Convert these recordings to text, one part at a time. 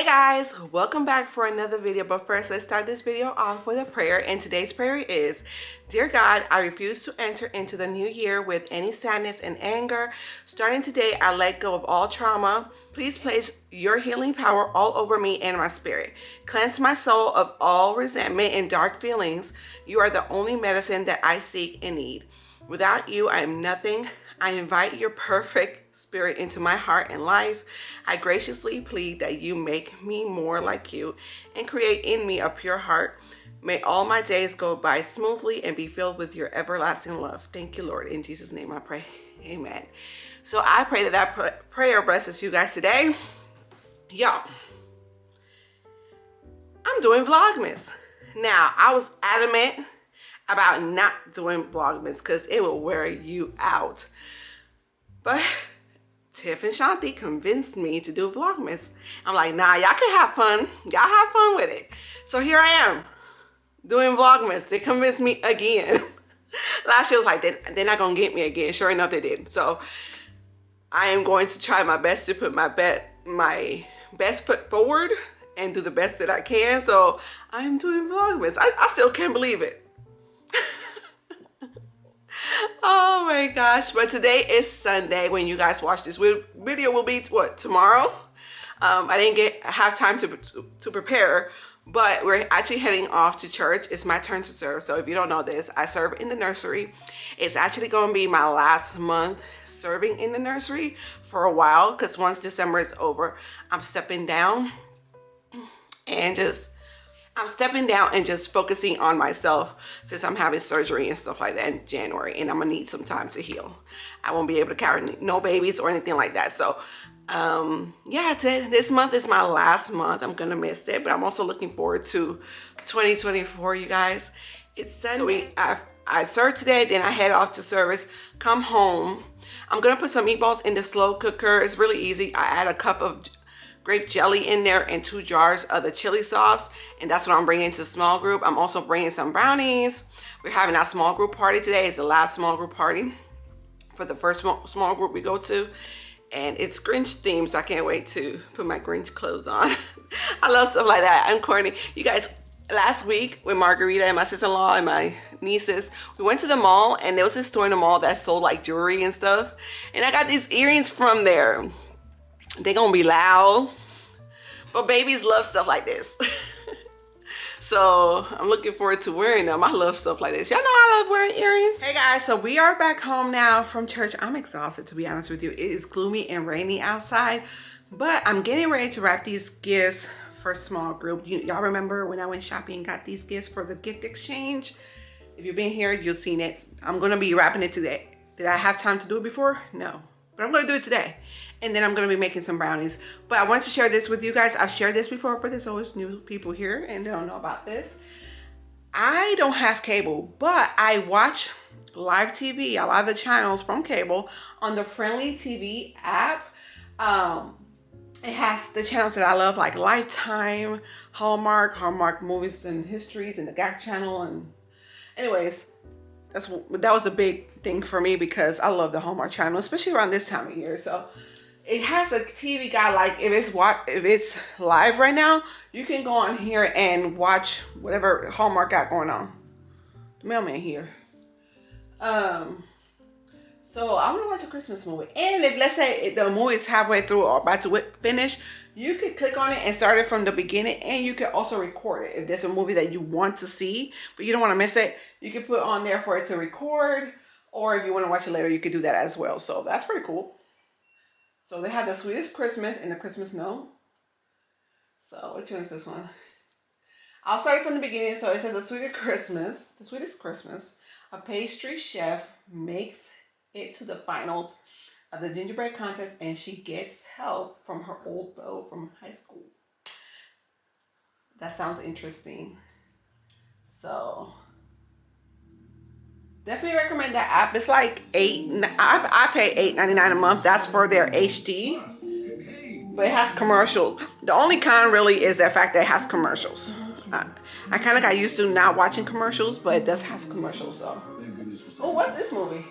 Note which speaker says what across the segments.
Speaker 1: Hey guys, welcome back for another video. But first, let's start this video off with a prayer. And today's prayer is, Dear God, I refuse to enter into the new year with any sadness and anger. Starting today, I let go of all trauma. Please place your healing power all over me and my spirit. Cleanse my soul of all resentment and dark feelings. You are the only medicine that I seek and need. Without you, I am nothing. I invite your perfect spirit into my heart and life. I graciously plead that you make me more like you and create in me a pure heart. May all my days go by smoothly and be filled with your everlasting love. Thank you, Lord. In Jesus' name I pray. Amen. So I pray that prayer blesses you guys today. Y'all, I'm doing Vlogmas. Now, I was adamant about not doing Vlogmas because it will wear you out. But Tiff and Shanti convinced me to do Vlogmas. I'm like, nah, y'all can have fun. Y'all have fun with it. So here I am doing Vlogmas. They convinced me again. Last year was like, they're not gonna get me again. Sure enough, they did. So I am going to try my best to put my best foot forward and do the best that I can. So I'm doing Vlogmas. I still can't believe it. Oh my gosh, but today is Sunday when you guys watch this video. Will be what, tomorrow? I didn't have time to prepare, but we're actually heading off to church. It's my turn to serve. So if you don't know this, I serve in the nursery. It's actually going to be my last month serving in the nursery for a while, because once December is over, I'm stepping down and just focusing on myself, since I'm having surgery and stuff like that in January, and I'm gonna need some time to heal. I won't be able to carry no babies or anything like that. So yeah, this month is my last month. I'm gonna miss it, but I'm also looking forward to 2024, you guys. It's Sunday. So I serve today, then I head off to service, come home. I'm gonna put some meatballs in the slow cooker. It's really easy. I add a cup of grape jelly in there and 2 jars of the chili sauce, and that's what I'm bringing to small group. I'm also bringing some brownies. We're having our small group party today. It's the last small group party for the first small group we go to, and it's Grinch themed, so I can't wait to put my Grinch clothes on. I love stuff like that. I'm corny. You guys, last week with Margarita and my sister-in-law and my nieces, we went to the mall, and there was this store in the mall that sold like jewelry and stuff, and I got these earrings from there. They're gonna be loud, but babies love stuff like this. So I'm looking forward to wearing them. I love stuff like this. Y'all know I love wearing earrings. Hey guys, so we are back home now from church. I'm exhausted, to be honest with you. It is gloomy and rainy outside, but I'm getting ready to wrap these gifts for small group. Y'all remember when I went shopping and got these gifts for the gift exchange? If you've been here, you've seen it. I'm gonna be wrapping it today. Did I have time to do it before? No, but I'm gonna do it today. And then I'm going to be making some brownies. But I want to share this with you guys. I've shared this before, but there's always new people here and they don't know about this. I don't have cable, but I watch live TV, a lot of the channels from cable on the Friendly TV app. It has the channels that I love, like Lifetime, Hallmark movies and histories, and the GAC channel. And anyways, that was a big thing for me because I love the Hallmark channel, especially around this time of year. So it has a TV guide, like if it's live right now, you can go on here and watch whatever Hallmark got going on. The mailman here. So I want to watch a Christmas movie. And if, let's say, the movie is halfway through or about to finish, you can click on it and start it from the beginning, and you can also record it. If there's a movie that you want to see, but you don't want to miss it, you can put on there for it to record, or if you want to watch it later, you can do that as well. So that's pretty cool. So they have the Sweetest Christmas and the Christmas Note. So which one is this one? I'll start it from the beginning. So it says the Sweetest Christmas. A pastry chef makes it to the finals of the gingerbread contest, and she gets help from her old beau from high school. That sounds interesting. So definitely recommend that app. It's like I pay $8.99 a month. That's for their HD, but it has commercials. The only con really is the fact that it has commercials. I kind of got used to not watching commercials, but it does have commercials. So, oh, what's this movie?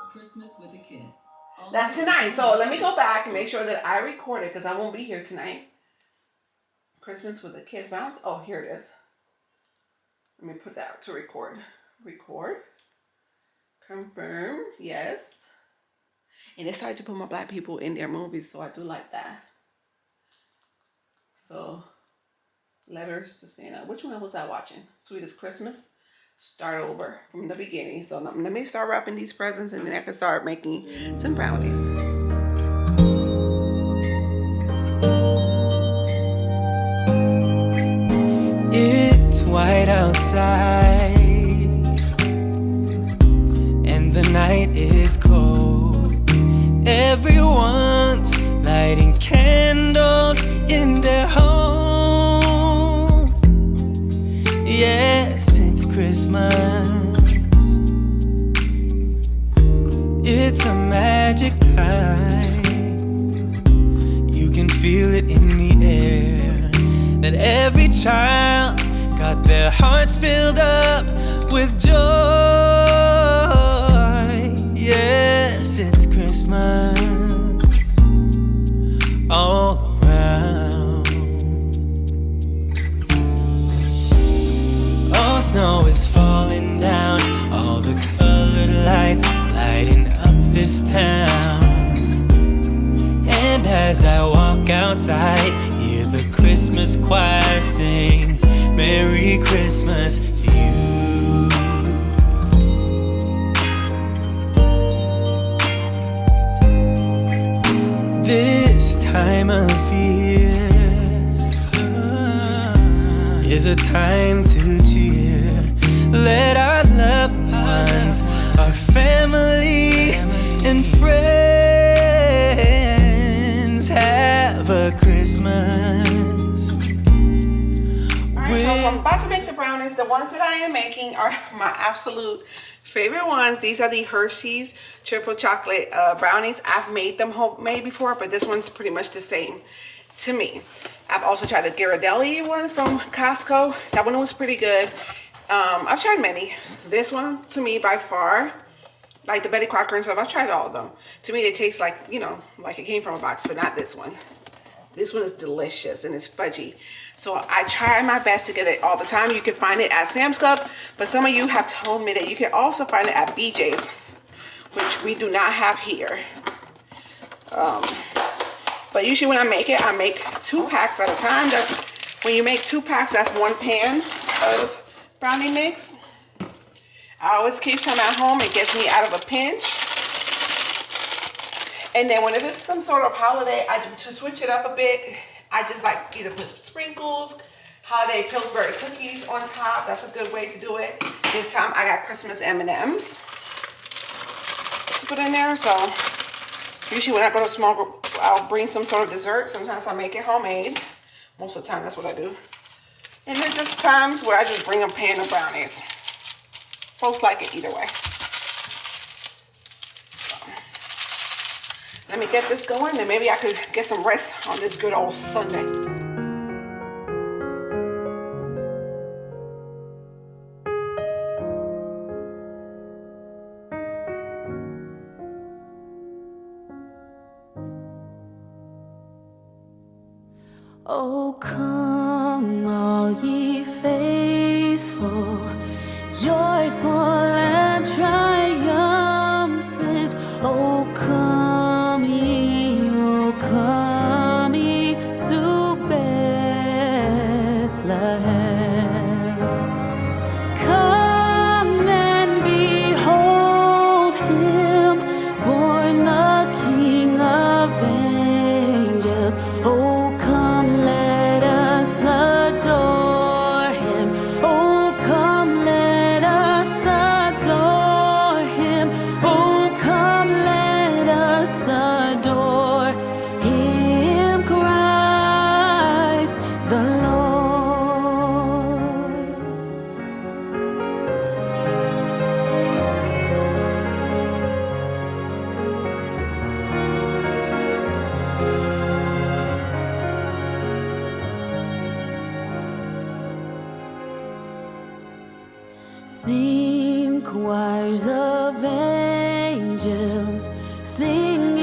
Speaker 2: Christmas with a Kiss.
Speaker 1: That's tonight. So let me go back and make sure that I record it because I won't be here tonight. Christmas with the kids. But oh, here it is. Let me put that to record. Record. Confirm. Yes. And they started to put more black people in their movies, so I do like that. So, letters to Santa. Which one was I watching? Sweetest Christmas. Start over from the beginning. So let me start wrapping these presents, and then I can start making some brownies.
Speaker 2: It's white outside, and the night is cold. Everyone's lighting candles in their homes. Yes, it's Christmas. It's a magic time. You can feel it in the air, that every child got their hearts filled up with joy. Yes, it's Christmas all around. All snow is falling down, all the colored lights lighting up this town. And as I walk outside, hear the Christmas choir sing Merry Christmas to you. This time of year is a time to cheer. Let our loved ones, our family and friends have a Christmas.
Speaker 1: Alright, so I'm about to make the brownies. The ones that I am making are my absolute favorite ones. These are the Hershey's triple chocolate brownies. I've made them homemade before, but this one's pretty much the same to me. I've also tried the Ghirardelli one from Costco. That one was pretty good. I've tried many. This one, to me, by far, like the Betty Crocker and stuff, I've tried all of them. To me, they taste like, you know, like it came from a box, but not this one. This one is delicious and it's fudgy. So I try my best to get it all the time. You can find it at Sam's Club, but some of you have told me that you can also find it at BJ's, which we do not have here. But usually when I make 2 packs at a time. That's when you make 2 packs, that's 1 pan of brownie mix. I always keep some at home. It gets me out of a pinch. And then whenever it's some sort of holiday, to switch it up a bit, I just like either put sprinkles, holiday Pillsbury cookies on top. That's a good way to do it. This time I got Christmas M&Ms to put in there. So usually when I go to a small group, I'll bring some sort of dessert. Sometimes I make it homemade. Most of the time that's what I do. And then just times where I just bring a pan of brownies. Folks like it either way. Let me get this going, and maybe I could get some rest on this good old Sunday.
Speaker 3: Oh, come all ye faithful, joyful and triumphant. Oh, come ye to Bethlehem. Come and behold him, born the King of angels. Oh, come, let us adore him. Oh, come, let us adore him. Oh, come, let us adore him, Christ the Lord. Sing, choirs of angels, sing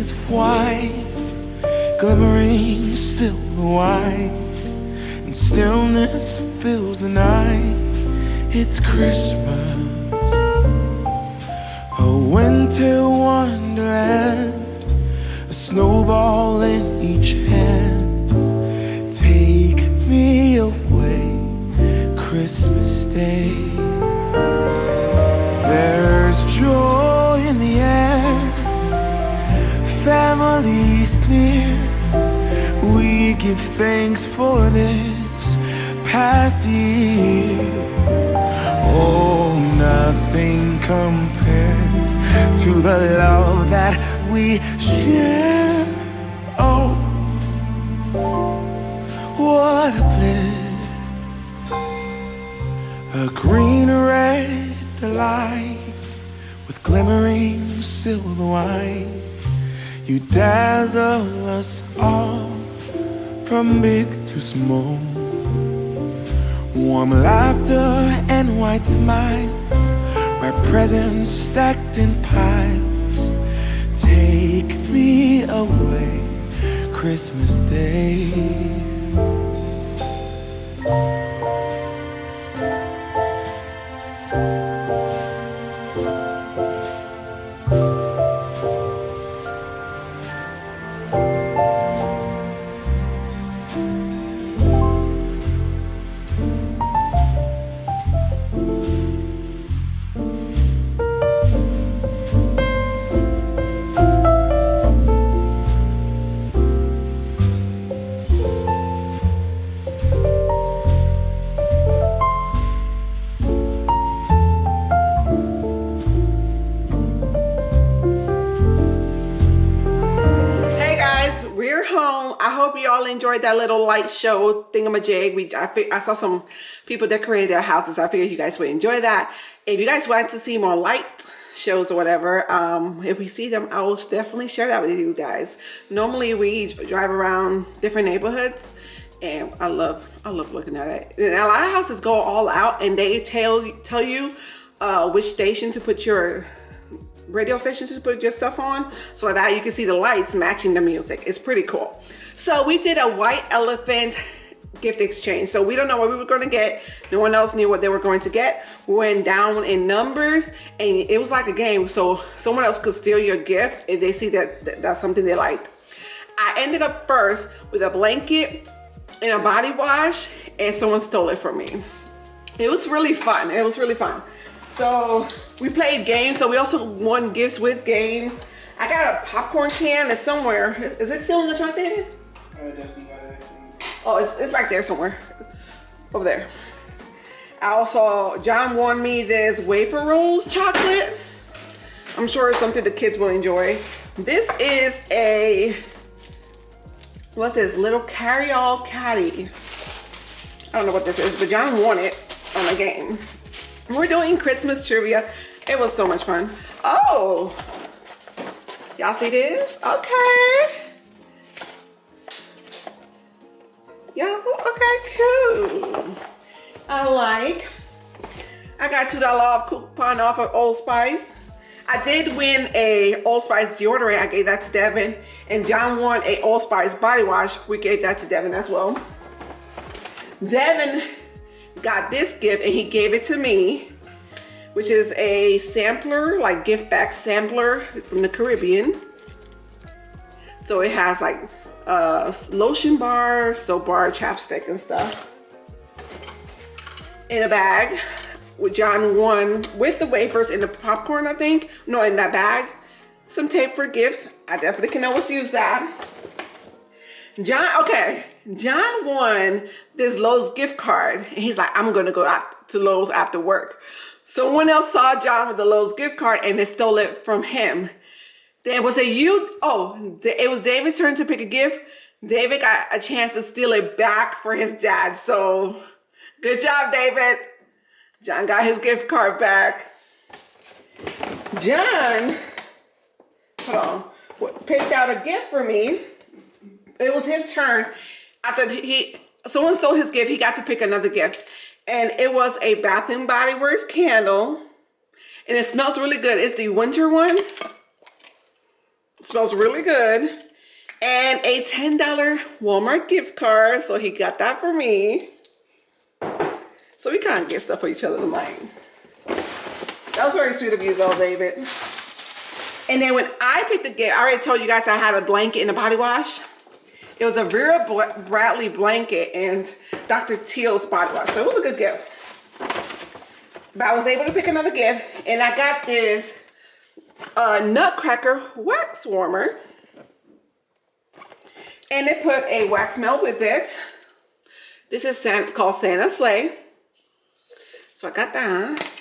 Speaker 2: is white, glimmering silver white, and stillness fills the night. It's Christmas, a winter wonderland, a snowball in each hand. Take me away, Christmas Day. There's joy in the air, families near. We give thanks for this past year. Oh, nothing compares to the love that we share. Oh, what a bliss. A green red delight with glimmering silver white. You dazzle us all from big to small. Warm laughter and white smiles, red presents stacked in piles. Take me away, Christmas Day.
Speaker 1: Enjoyed that little light show thingamajig. I saw some people decorate their houses, so I figured you guys would enjoy that. If you guys want to see more light shows or whatever, if we see them, I will definitely share that with you guys. Normally we drive around different neighborhoods, and I love looking at it. And a lot of houses go all out, and they tell you which station to put your radio station to put your stuff on, so that you can see the lights matching the music. It's pretty cool. So we did a white elephant gift exchange. So we don't know what we were going to get. No one else knew what they were going to get. We went down in numbers, and it was like a game. So someone else could steal your gift if they see that that's something they liked. I ended up first with a blanket and a body wash, and someone stole it from me. It was really fun. It was really fun. So we played games. So we also won gifts with games. I got a popcorn can. It's somewhere. Is it still in the trunk, David? Oh, it's right there somewhere. Over there. I also, John won me this wafer rolls chocolate. I'm sure it's something the kids will enjoy. This is a, what's this? Little carry-all caddy. I don't know what this is, but John won it on a game. We're doing Christmas trivia. It was so much fun. Oh, y'all see this? Okay. Yeah, okay, cool. I got $2 off coupon off of Old Spice. I did win a Old Spice deodorant. I gave that to Devin. And John won a Old Spice body wash. We gave that to Devin as well. Devin got this gift and he gave it to me, which is a sampler, like gift bag sampler from the Caribbean. So it has like lotion bar, soap bar, chapstick and stuff in a bag. With John won with the wafers and the popcorn, I think. No, in that bag. Some tape for gifts. I definitely can always use that. John won this Lowe's gift card. And he's like, I'm gonna go out to Lowe's after work. Someone else saw John with the Lowe's gift card and they stole it from him. Then was it you? Oh, it was David's turn to pick a gift. David got a chance to steal it back for his dad. So good job, David. John got his gift card back. John, hold on, picked out a gift for me. It was his turn. After someone stole his gift, he got to pick another gift. And it was a Bath & Body Works candle. And it smells really good. It's the winter one. It smells really good. And a $10 Walmart gift card. So he got that for me. So we kind of get stuff for each other tonight. That was very sweet of you though, David. And then when I picked the gift, I already told you guys I had a blanket and a body wash. It was a Vera Bradley blanket and Dr. Teal's body wash. So it was a good gift. But I was able to pick another gift. And I got this Nutcracker wax warmer. And they put a wax melt with it. This is called Santa's Sleigh. So I got that.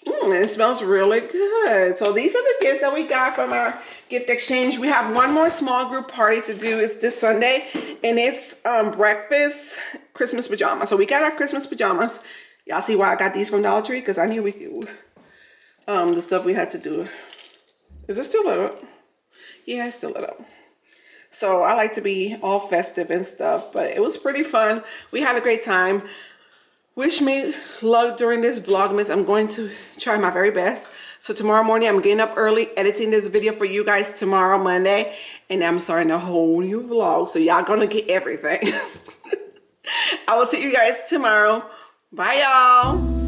Speaker 1: And it smells really good. So these are the gifts that we got from our gift exchange. We have one more small group party to do. It's this Sunday. And it's breakfast Christmas pajamas. So we got our Christmas pajamas. Y'all see why I got these from Dollar Tree? Because I knew we could. The stuff we had to do. Is it still lit up? Yeah, it's still lit up. So I like to be all festive and stuff. But it was pretty fun. We had a great time. Wish me luck during this Vlogmas. I'm going to try my very best. So tomorrow morning, I'm getting up early, editing this video for you guys tomorrow, Monday. And I'm starting a whole new vlog. So y'all gonna get everything. I will see you guys tomorrow. Bye, y'all.